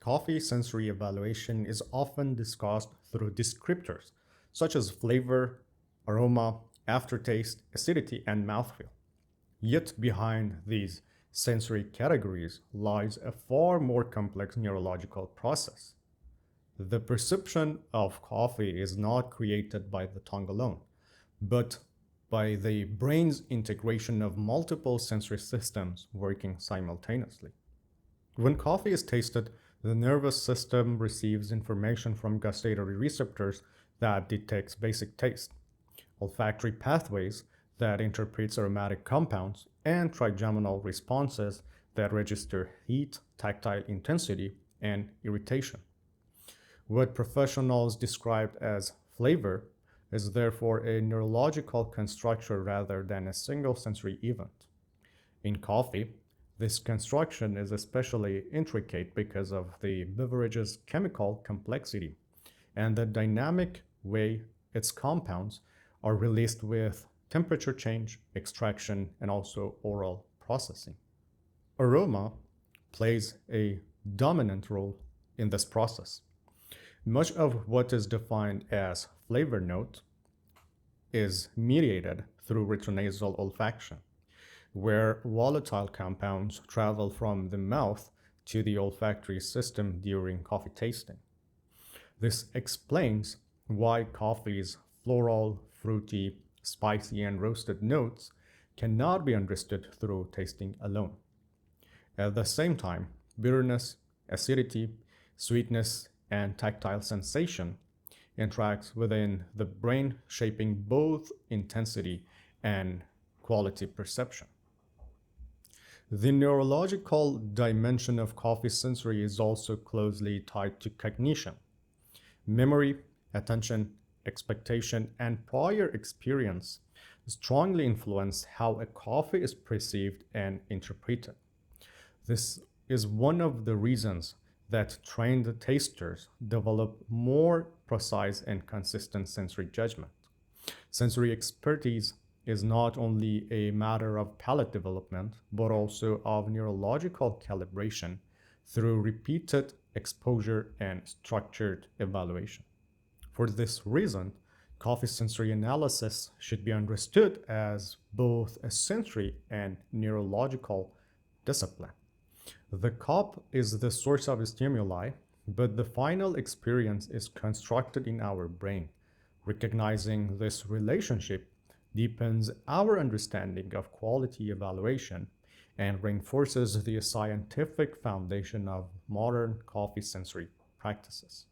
Coffee sensory evaluation is often discussed through descriptors such as flavor, aroma, aftertaste, acidity, and mouthfeel. Yet behind these sensory categories lies a far more complex neurological process. The perception of coffee is not created by the tongue alone, but by the brain's integration of multiple sensory systems working simultaneously. When coffee is tasted, the nervous system receives information from gustatory receptors that detects basic taste, olfactory pathways that interprets aromatic compounds, and trigeminal responses that register heat, tactile intensity, and irritation. What professionals describe as flavor is therefore a neurological construction rather than a single sensory event. In coffee, this construction is especially intricate because of the beverage's chemical complexity and the dynamic way its compounds are released with temperature change, extraction, and also oral processing. Aroma plays a dominant role in this process. Much of what is defined as flavor note is mediated through retronasal olfaction, where volatile compounds travel from the mouth to the olfactory system during coffee tasting. This explains why coffee's floral, fruity, spicy, and roasted notes cannot be understood through tasting alone. At the same time, bitterness, acidity, sweetness, and tactile sensation interacts within the brain, shaping both intensity and quality perception. The neurological dimension of coffee sensory is also closely tied to cognition. Memory, attention, expectation, and prior experience strongly influence how a coffee is perceived and interpreted. This is one of the reasons that trained tasters develop more precise and consistent sensory judgment. Sensory expertise is not only a matter of palate development, but also of neurological calibration through repeated exposure and structured evaluation. For this reason, coffee sensory analysis should be understood as both a sensory and neurological discipline. The cup is the source of stimuli, but the final experience is constructed in our brain. Recognizing this relationship deepens our understanding of quality evaluation and reinforces the scientific foundation of modern coffee sensory practices.